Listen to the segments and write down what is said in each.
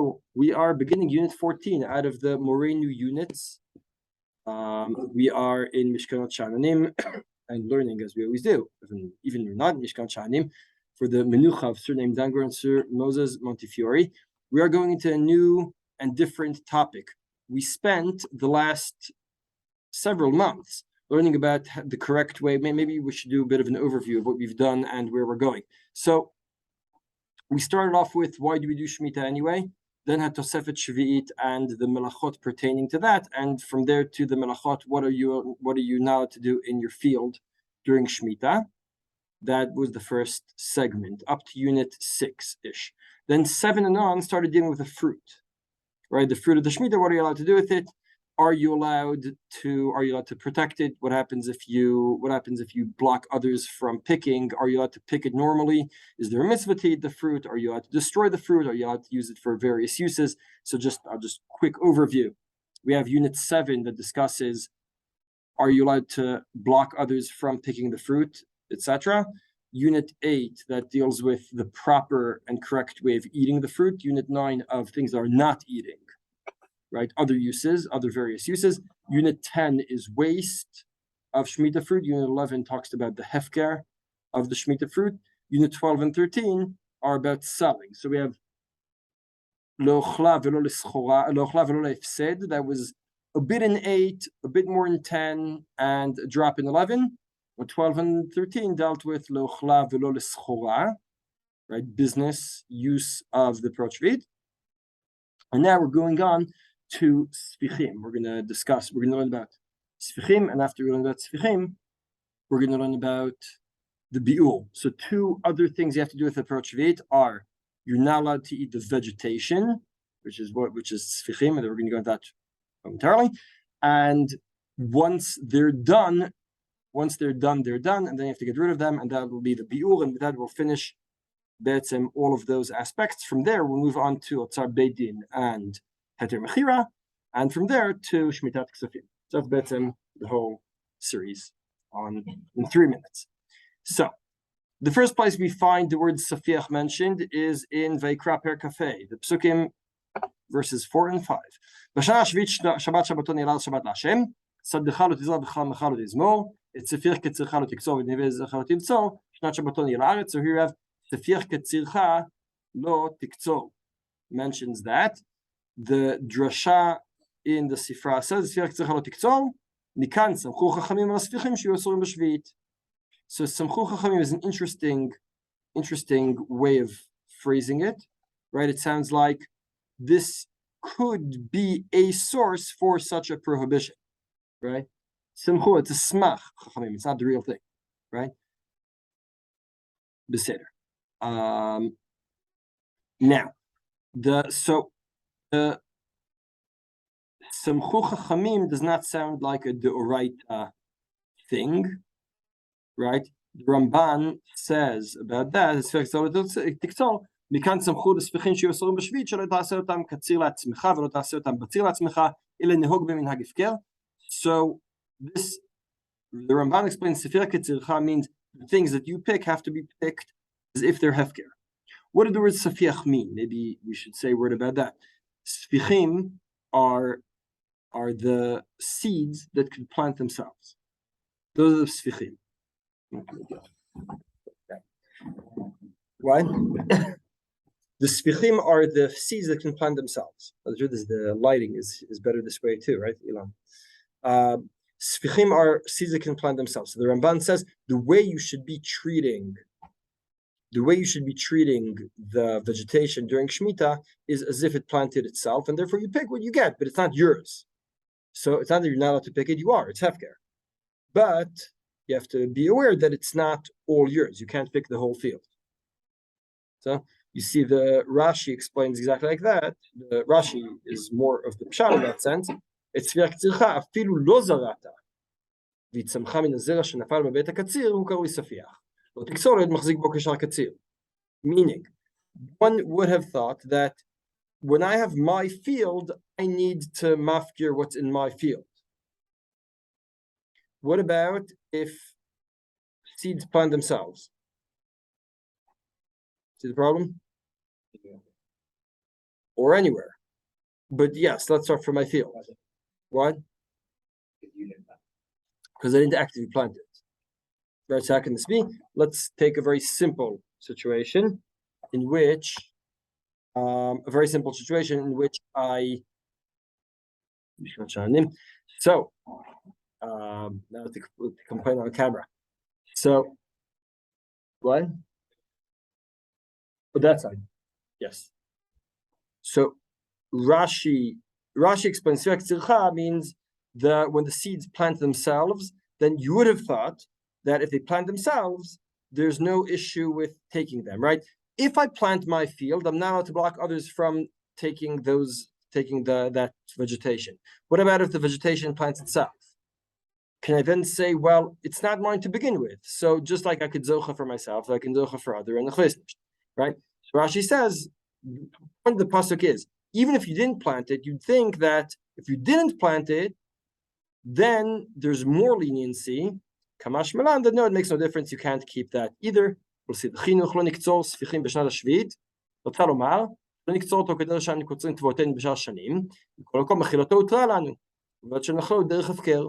So we are beginning Unit 14 out of the Morenu units. We are in Mishkanot Sha'ananim and learning as we always do, even we're not in Mishkan Sha'ananim, for the Menucha of Sir named Dangur and Sir Moses Montefiore. We are going into a new and different topic. We spent the last several months learning about the correct way. Maybe we should do a bit of an overview of what we've done and where we're going. So we started off with why do we do Shmita anyway? Then had Tosefet Shvi'it and the Melachot pertaining to that, and from there to the Melachot, what are you now to do in your field during Shmita? That was the first segment, up to Unit 6-ish. Then 7 and on started dealing with the fruit, right? The fruit of the Shmita. What are you allowed to do with it? Are you allowed to protect it? What happens if you block others from picking? Are you allowed to pick it normally? Is there a mitzvah to eat the fruit? Are you allowed to destroy the fruit? Are you allowed to use it for various uses? So I'll just quick overview. We have Unit 7 that discusses, are you allowed to block others from picking the fruit, etc. Unit 8 that deals with the proper and correct way of eating the fruit. Unit 9 of things that are not eating. Right, other uses, other various uses. Unit 10 is waste of Shemitah fruit. Unit 11 talks about the hefker of the Shemitah fruit. Unit 12 and 13 are about selling. So we have lo ochla velo l'efsed. That was a bit in 8, a bit more in 10, and a drop in 11. But 12 and 13 dealt with lo ochla velo l'schora, right, business use of the prohibited. And now we're going on to Sfichim. We're going to learn about Sfichim, and after we learn about Sfichim, we're going to learn about the Bi'ul. So 2 other things you have to do with the Prochvit are, you're not allowed to eat the vegetation, which is Sfichim, and we're going to go into that momentarily. And once they're done, they're done, and then you have to get rid of them, and that will be the Bi'ul, and with that we'll finish all of those aspects. From there, we'll move on to Otzar Beit Din and Heter Mechira, and from there to Shmitat Ksafim. So that's the whole series in 3 minutes. So the first place we find the word Safiach mentioned is in Vayikra Per Kafeh, the Psukim, verses 4 and 5. B'shana Shvit Shabbat Shabbaton Yelal Shabbat Lashem, Saddecha lo tizal b'chal mecha lo tizmor, et Sefir ketzircha lo tiktzor v'neveh zecha lo timtzor, Shnat Shabbaton Yelaret. So here we have Sefir ketzircha lo tiktzor, mentions that. The drasha in the Sifra says, Mikan Samchu Chachamim al Sfichim Shiur Asurim b'Shvit. So Samchu Chachamim is an interesting way of phrasing it, right? It sounds like this could be a source for such a prohibition, right? Samchu, it's a smach Chachamim, it's not the real thing, right? Beseder. Now, the Samchu Chachamim does not sound like a deoraita thing, right? The Ramban says about that, so this, the Ramban explains, Sefir Ketzircha means the things that you pick have to be picked as if they're hefker. What did the word Safiach mean? Maybe we should say a word about that. Sfichim are the seeds that can plant themselves. Those are the Sfichim. Right? The Sfichim are the seeds that can plant themselves. The lighting is better this way too, right, Ilan? Sfichim are seeds that can plant themselves. So the Ramban says the way you should be treating the vegetation during Shemitah is as if it planted itself, and therefore you pick what you get, but it's not yours. So it's not that you're not allowed to pick it, you are, it's hefker. But you have to be aware that it's not all yours. You can't pick the whole field. So you see the Rashi explains exactly like that. The Rashi is more of the pshat in that sense. It's afilu lo zarata v'tzamcha min hazera shenafal bebeit hakatzir hu karui safiach. Meaning, one would have thought that when I have my field, I need to mafkir what's in my field. What about if seeds plant themselves? See the problem? or anywhere. But yes, let's start from my field. What? Because I didn't actively plant it. Very second this be. Let's take a very simple situation in which I so now to complain on camera. So what? But that side, yes. So Rashi explains means that when the seeds plant themselves, then you would have thought that if they plant themselves, there's no issue with taking them, right? If I plant my field, I'm not allowed to block others from taking that vegetation. What about if the vegetation plants itself? Can I then say, well, it's not mine to begin with? So just like I could zocha for myself, I can zocha for other, and right? So Rashi says, what the pasuk is, even if you didn't plant it, you'd think that if you didn't plant it, then there's more leniency. Kamash Milan, that no, it makes no difference. You can't keep that either. We'll see. The chinuch lo niktzor sfichim b'shnat hashvit. רוצה לומר, לא נקצור אותו כדי שאנו קוצרים תבואותינו בשאר שנים, וכל מקום מחילתו הותרה לנו, ועד שנחלו דרך הפקר.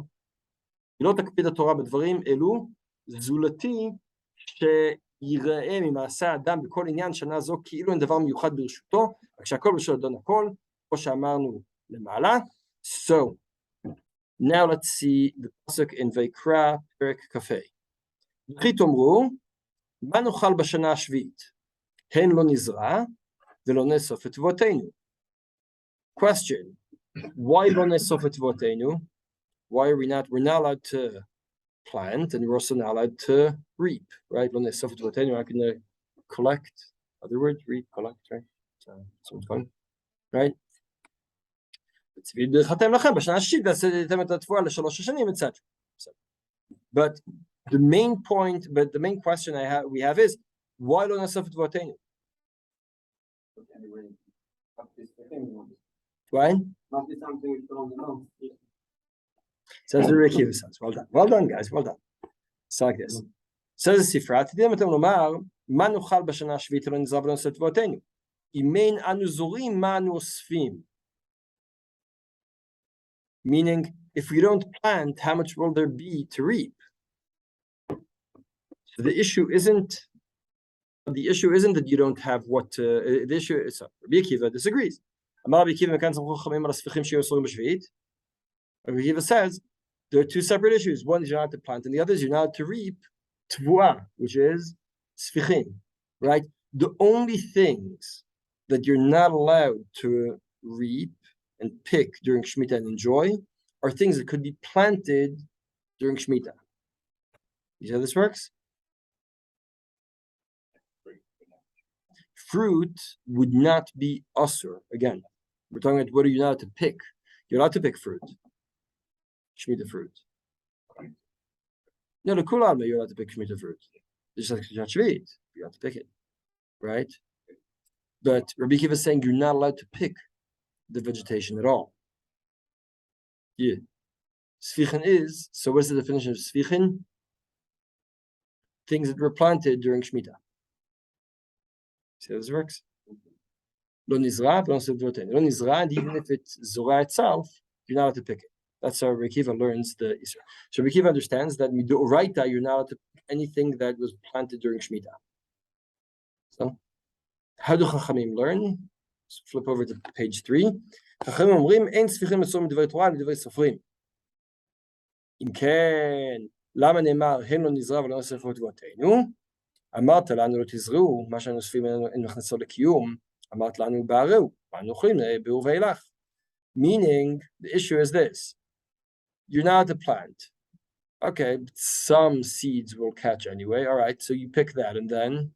לא תקפיד התורה בדברים אלו, זולתי שיראה ממעשה האדם בכל עניין שנה זו כאילו אין דבר מיוחד ברשותו, כשהכל ברשות אדון הכל, כמו שאמרנו למעלה. So, now let's see the pasuk in ויקרא פרק כ"ה. וכי תאמרו, מה נאכל בשנה השביעית? הן לא נזרע ולא נאסוף את תבואותינו. Question, why לא נאסוף את תבואותינו? Why are we're not allowed to plant, and we're also not allowed to reap, right? Lo ne'asaf et tevotenu, I can collect, other words, reap, collect, right? Someone's going, right? But the main question we have is, why lo ne'asaf et tevotenu? Why? Says the Ricky says, well done, guys, well done. It's like this. Says the Sifra, מה נאכל בשנה השביעית לא נזרע ולא נאסוף את תבואותינו? אם אין אנו זורעים, מה אנו אוספים? Meaning, if we don't plant, how much will there be to reap? So the issue isn't that you don't have what to, the issue is, Rabbi Akiva disagrees. Rabbi Akiva says, there are two separate issues. One is you're not to plant, and the other is you're not to reap tvua, which is sfichim, right? The only things that you're not allowed to reap and pick during Shmita and enjoy are things that could be planted during Shmita. You see how this works? Fruit would not be asur. Again, we're talking about what are you allowed to pick? You're allowed to pick fruit. Shmita fruit. No, the kulam, you're allowed to pick Shmita fruit. Just like Shmita, you have to pick it, right? But Rabbi Akiva is saying you're not allowed to pick the vegetation at all. Yeah. Sfichin is, so what's the definition of sfichin? Things that were planted during Shmita. See how this works? Lo nizra, lo nizra, and even if it's zora itself, you're not allowed to pick it. That's how Rabbi Akiva learns the Isra. So Rabbi Akiva understands that midoraita, you're not allowed to pick anything that was planted during Shmita. So, how do Chachamim learn? Let's flip over to page 3. Chachamim אומרים, אין ספיחים מסורים מדברי תורה לדברי סופרים. אם כן, למה נאמר, הן לא נזרע ולא נאספו את תבואותינו? אמרת לנו לא תזרעו, מה שאנו אוספים אין מכנסו לקיום, אמרת לנו בערהו, ואנו אוכלים בעור ואילך. Meaning, the issue is this. You're not to plant. Okay, but some seeds will catch anyway. All right, so you pick that, and then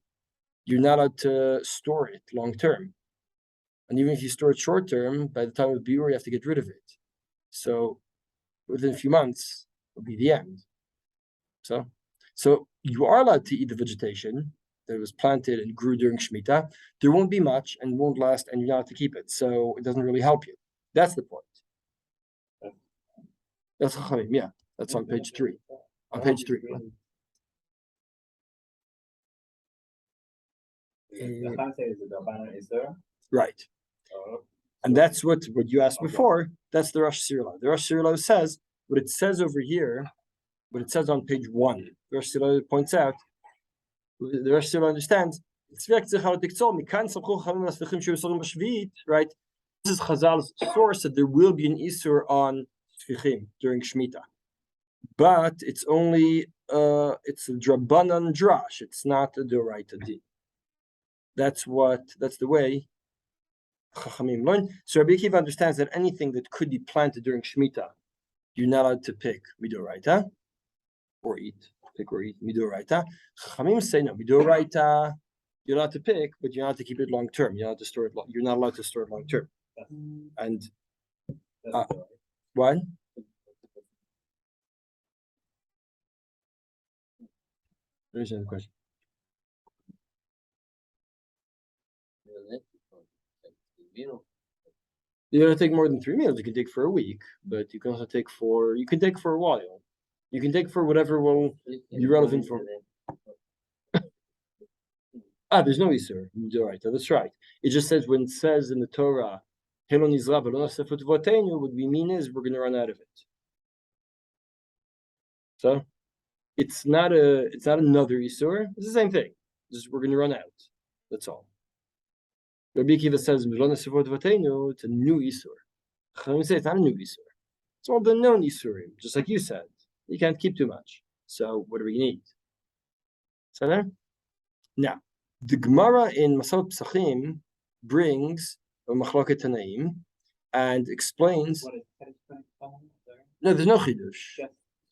you're not allowed to store it long term. And even if you store it short term, by the time of Biur, you have to get rid of it. So within a few months, will be the end. So you are allowed to eat the vegetation that was planted and grew during Shmita. There won't be much and won't last, and you're not allowed to keep it. So it doesn't really help you. That's the point. That's Chachamim, yeah. That's on page 3. On page 3. Right. And that's what you asked before. That's the Rosh Sirla. The Rosh Sirla says what it says over here, what it says on page 1. The Rosh Sirla points out, the Rosh Sirla understands, right? This is Chazal's source that there will be an Isur on Sfichim during Shmita. But it's only, it's a Drabanan Drash. It's not a Doraita Din. That's the way Chachamim learn. So Rabbi Akiva understands that anything that could be planted during Shemitah, you're not allowed to pick midoraita or eat. Pick or eat midoraita. Chachamim say no, midoraita, you're allowed to pick, but you're not allowed to keep it long term. You're not allowed to store it. You're not allowed to store it long term. And what? Understand the question. You don't take more than 3 meals. You can take for a week, but you can also take for. You can take for a while. You can take for whatever will be relevant for. There's no Isur. Right, that's right. It just says when it says in the Torah, what we mean is we're going to run out of it. So it's not another Isur. It's the same thing. Just we're going to run out. That's all. Rabbi Akiva says it's a new Isur. Chachamim say it's not a new Isur. It's all the known Isurim, just like you said. You can't keep too much. So what do we need? So there. Now, the Gemara in Masot Psachim brings a Machloket Tanaim and explains. No, there's no chidush.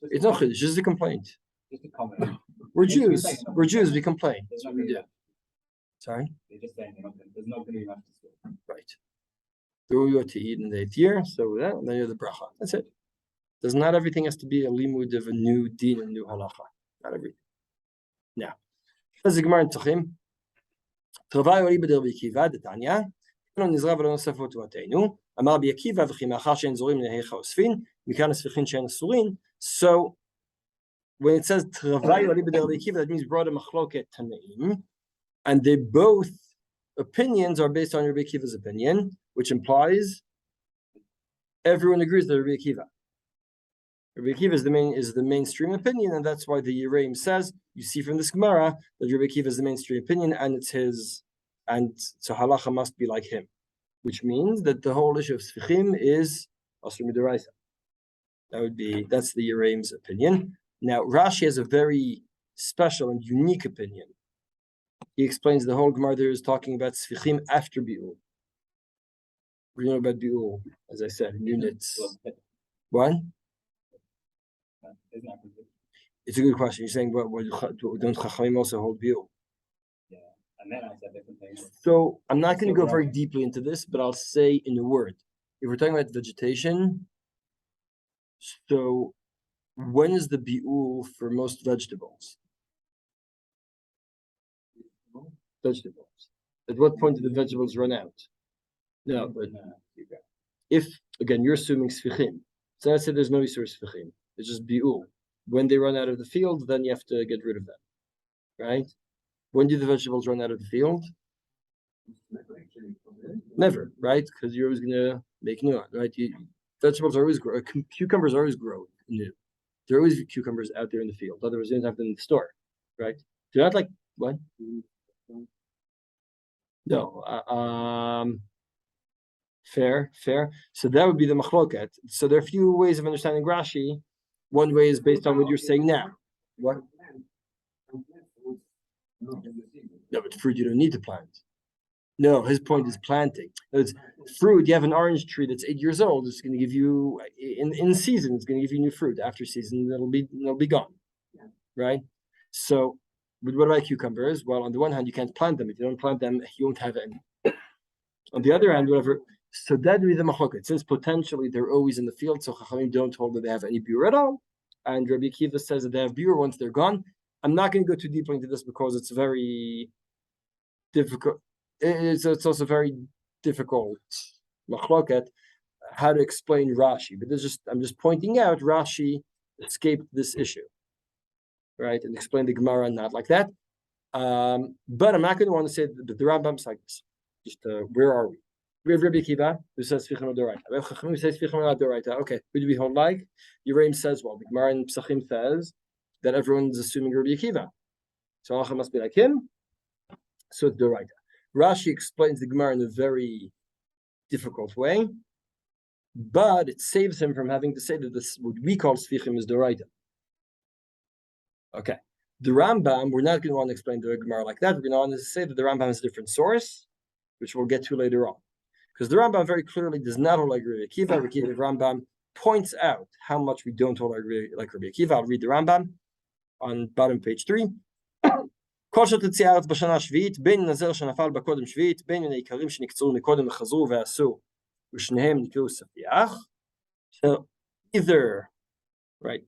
It's no chidush. Just a complaint. Just a comment. We're Jews. We're Jews. We complain. That's what we do. Sorry? They're just saying there's not going to be much to store. Right. There we go to eat in the 8th year, so with that, then you're the bracha. That's it. Does not everything has to be a limud of a new din, a new halacha. Not everything. Now, as the Gemara in Tachim, Travay oli b'der b'Akiva, Detanya, K'non nizra v'lo nosafot u'ateinu, Amar b'Akiva v'chi ma'achar she'en zorim nehecha osfin, Mikan esfichin she'en asurin. So, when it says Travay oli b'der b'Akiva, that means brought a machloket tanaim, and they both opinions are based on Rabbi Akiva's opinion, which implies everyone agrees that Rabbi Akiva. Rabbi Akiva is the mainstream opinion, and that's why the Yiraim says, you see from this Gemara, that Rabbi Akiva is the mainstream opinion, and it's his, and so halacha must be like him, which means that the whole issue of Sfichim is Asur Midoraisa. That's the Yiraim's opinion. Now, Rashi has a very special and unique opinion. He explains the whole Gemara there is talking about Sfichim after Bi'ul. We know about Bi'ul, as I said, in units. What? It's a good question. You're saying, what don't Chachamim also hold Bi'ul? Yeah, and then I said different things. So I'm not going to go very deeply into this, but I'll say in a word. If we're talking about vegetation, so when is the Bi'ul for most vegetables? Vegetables. At what point do the vegetables run out? No, but if again you're assuming sfichim, so I said there's no isur sfichim. It's just bi'ul. When they run out of the field, then you have to get rid of them, right? When do the vegetables run out of the field? Never, right? Because you're always gonna make new one, right? Vegetables are always grow. Cucumbers always grow new. There are always cucumbers out there in the field. Otherwise, you don't have them in the store, right? Do not like what? No, fair. So that would be the machloket. So there are a few ways of understanding Rashi. One way is based on what you're saying now. What? No, but fruit you don't need to plant. No, his point is planting. It's fruit. You have an orange tree that's 8 years old. It's going to give you in season. It's going to give you new fruit. After season, it'll be gone, right? So. But what about cucumbers? Well, on the one hand, you can't plant them. If you don't plant them, you won't have any. On the other hand, whatever. So that would be the machloket. Since potentially they're always in the field, so Chachamim don't hold that they have any biur at all. And Rabbi Akiva says that they have biur once they're gone. I'm not going to go too deeply into this because it's very difficult. It's also very difficult machloket how to explain Rashi. But I'm just pointing out Rashi escaped this issue. Right, and explain the Gemara not like that. But I'm not going to want to say that the Rambam's like this. Just where are we? We have Rabbi Akiva, who says Sfichim Adoraita. We have Chachamim, who says Sfichim Adoraita. Okay, who do we hold like? Yeraim says, well, the Gemara in Pesachim says that everyone's assuming Rabbi Akiva. So Halacha must be like him. So it's Doraita. Rashi explains the Gemara in a very difficult way, but it saves him from having to say that this, what we call Sfichim, is Doraita. Okay. The Rambam, we're not going to want to explain the Gemara like that. We're going to want to say that the Rambam is a different source, which we'll get to later on. Because the Rambam very clearly does not hold like Rabbi Akiva. The Rambam points out how much we don't hold like Rabbi Akiva. I'll read the Rambam on bottom page 3. כל שתצא הארץ בשנה השביעית, בין נזר שנפל בה קודם שביעית, בין מן העיקרים שנקצרו מקודם וחזרו ועשו, ושניהם נקראו ספיח. So either, right,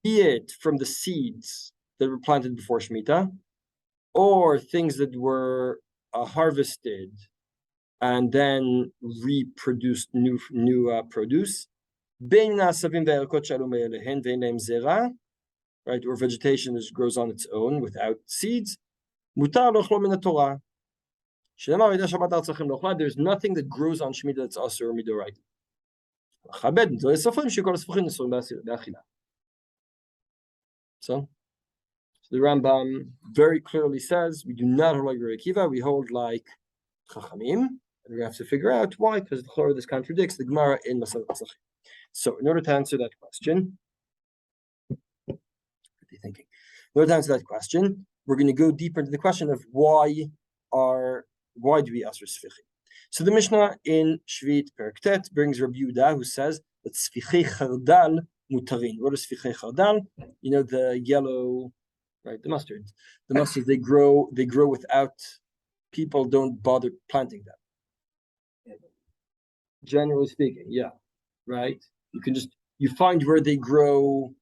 be it from the seeds that were planted before Shmita, or things that were harvested and then reproduced new produce, בין נעשבים והערכות שעלו מאליהן ואין להם זרע, right, or vegetation grows on its own without seeds, מותר לאכלו מן התורה. שנאמר ידע שבת ארץ לכם לאכלה, there's nothing that grows on Shmita that's אסור or מדאורייתא. לכבד נטורי סופרים שכל הספרים אסורים באכילה. So the Rambam very clearly says we do not hold like Rabbi Akiva, we hold like Chachamim, and we have to figure out why, because this contradicts the Gemara in Masechet Pesachim. So in order to answer that question, thinking. In order to answer that question, we're going to go deeper into the question of why do we ask for Sfichim? So the Mishnah in Shvit Perek Tet brings Rabbi Yehuda, who says that Sfichei Chardal mutarin. What is Sfichei Chardal? You know, the yellow, right? The mustards. The mustards, they grow without, people don't bother planting them. Generally speaking, yeah, right. You find where they grow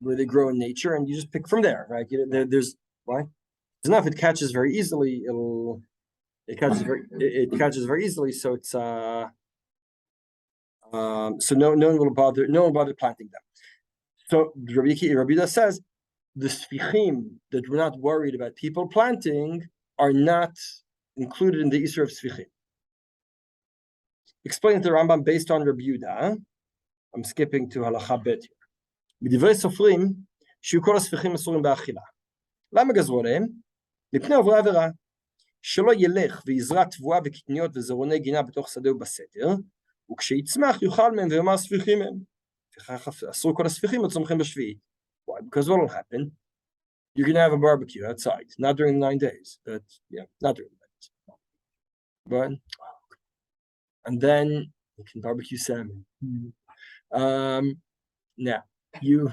in nature, and you just pick from there, right? There's enough. It catches very easily. It catches very easily. So it's so no one will bother planting them. So Rabbi Yehuda says the Sfichim that we're not worried about people planting are not included in the Isur of Sfichim. Explain the Rambam based on Rabbi Yehuda. I'm skipping to Halacha Bet here. בדברי סופרים, שיהיו כל הספיחים אסורים באכילה. למה גזרו עליהם? מפני עוברי עבירה. שלא ילך ויזרע תבואה וקטניות וזרוני גינה בתוך שדה ובסתר, וכשיצמח יאכל מהם ויאמר ספיחים הם. וכך אסרו כל הספיחים הצומחים בשביעית. Why? Because what will happen? You're going to have a barbecue outside, not during the 9 days, but not during the 9 days. But, and then you can barbecue salmon. Now, you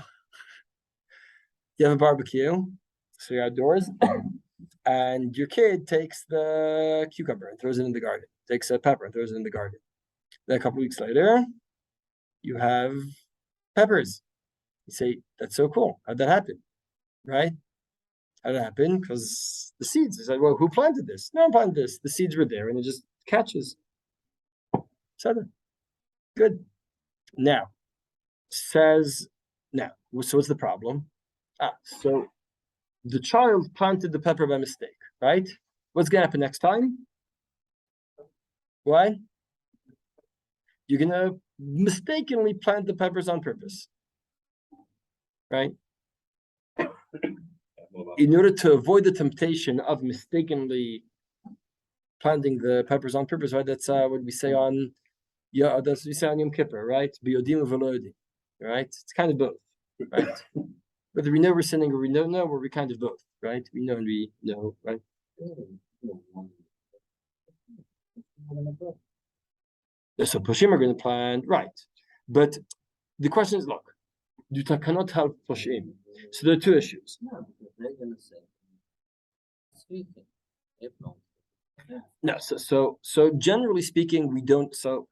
have a barbecue, so you're outdoors, and your kid takes the cucumber and throws it in the garden, takes a pepper and throws it in the garden. Then a couple weeks later, you have peppers. You say, that's so cool. How'd that happen? Right? How'd it happen? Because the seeds. They said, well, who planted this? No one planted this. The seeds were there, and it just catches. So good. Now, so what's the problem? So the child planted the pepper by mistake, right? What's going to happen next time? Why? You're going to mistakenly plant the peppers on purpose, right? In order to avoid the temptation of mistakenly planting the peppers on purpose, right? That's what we say on Yom Kippur, right? Biyodim v'lo yodim. Right? It's kind of both, right? Whether we know we're sinning or we don't know, or we kind of both, right? We know and we know, right? So Poshim are going to plant, right? But the question is, look, you cannot help Poshim. So there are two issues. No, so generally speaking, we don't. So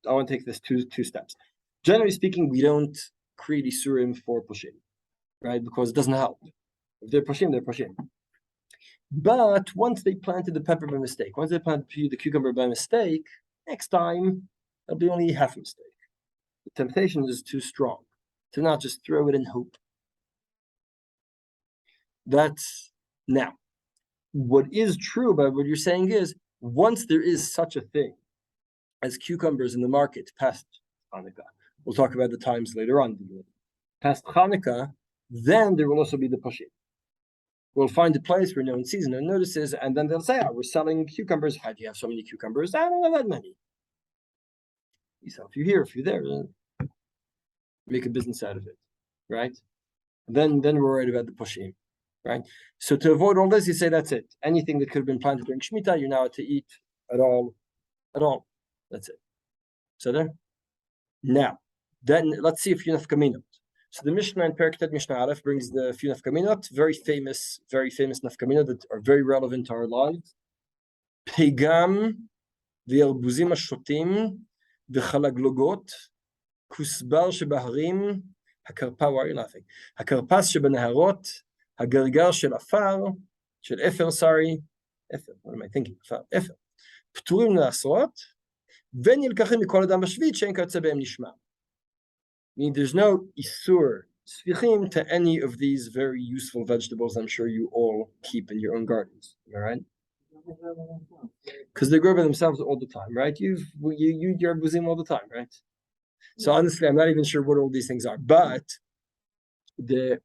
I want to take this two steps. Generally speaking, we don't create isurim for Poshim, right? Because it doesn't help. If they're Poshim, they're Poshim. But once they planted the pepper by mistake, once they planted the cucumber by mistake, next time it'll be only half a mistake. The temptation is too strong to not just throw it and hope. That's now. What is true about what you're saying is once there is such a thing as cucumbers in the market past Hanukkah, we'll talk about the times later on. Past Hanukkah, then there will also be the pushing. We'll find a place where no one sees, no one notices, and then they'll say, we're selling cucumbers. How do you have so many cucumbers? I don't have that many. You sell a few here, a few there. Make a business out of it, right? Then we're worried about the pushing, right? So to avoid all this, you say that's it. Anything that could have been planted during Shmita, you're now to eat at all. That's it. So there. Now, then let's see a few nafkaminot. So the Mishnah in Perek Mishnah Aleph brings the few nafkaminot, very famous nafkaminot that are very relevant to our lives. Pegam v'erbuzim ashotim v'chalaglogot kusbar shebahrim hakirpa. Why are you laughing? Hakirpas shebenaharot hagargar shel afar shel efer. Sorry, efer. What am I thinking? Efer. Pturim le'asrot v'nilkachim mikol adam b'shvit she'en kayotze be'em nishma. Meaning there's no isur sfichim to any of these very useful vegetables I'm sure you all keep in your own gardens. All right? Because they grow by themselves all the time, right? You're buzim all the time, right? So honestly, I'm not even sure what all these things are, but the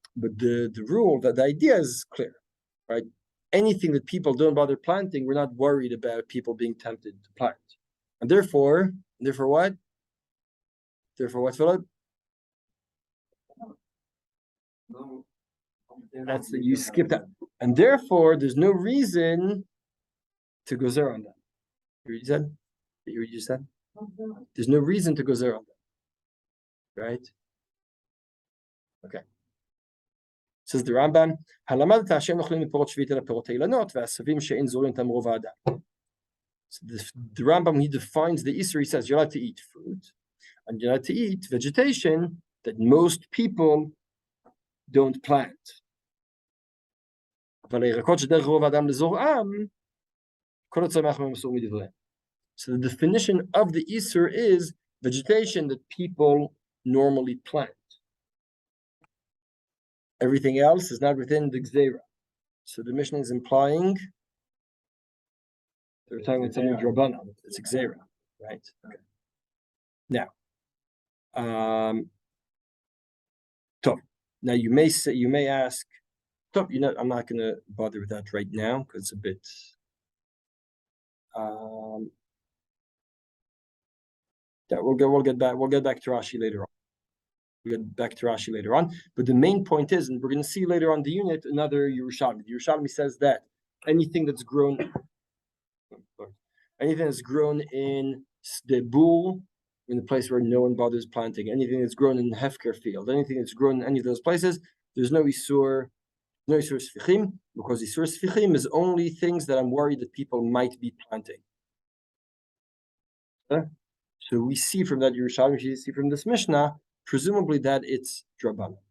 rule, that the idea is clear, right? Anything that people don't bother planting, we're not worried about people being tempted to plant, and therefore what? Therefore what, Philip? That's that you skipped that, and therefore there's no reason to go zero on that. You said? You just said? There's no reason to go zero on that, right? Okay. Says the Rambam, so the Rambam, he defines the Isser, he says you're allowed to eat fruit, and you're allowed to eat vegetation that most people don't plant. So the definition of the Isser is vegetation that people normally plant. Everything else is not within the Gzeira. So the Mishnah is implying they're talking about something Drabanan. It's Gzeira, right? Okay. Now, now you may ask, I'm not going to bother with that right now because it's a bit. We'll get back to Rashi later on. We'll get back to Rashi later on. But the main point is, and we're going to see later on the unit, another Yerushalmi. The Yerushalmi says that anything that's grown in Sdebul, in the place where no one bothers planting, anything that's grown in the Hefker field, anything that's grown in any of those places, there's no Isur Sfichim, because Isur Sfichim is only things that I'm worried that people might be planting. So we see from that Yerushalmi, we see from this Mishnah, presumably that it's Drabanan.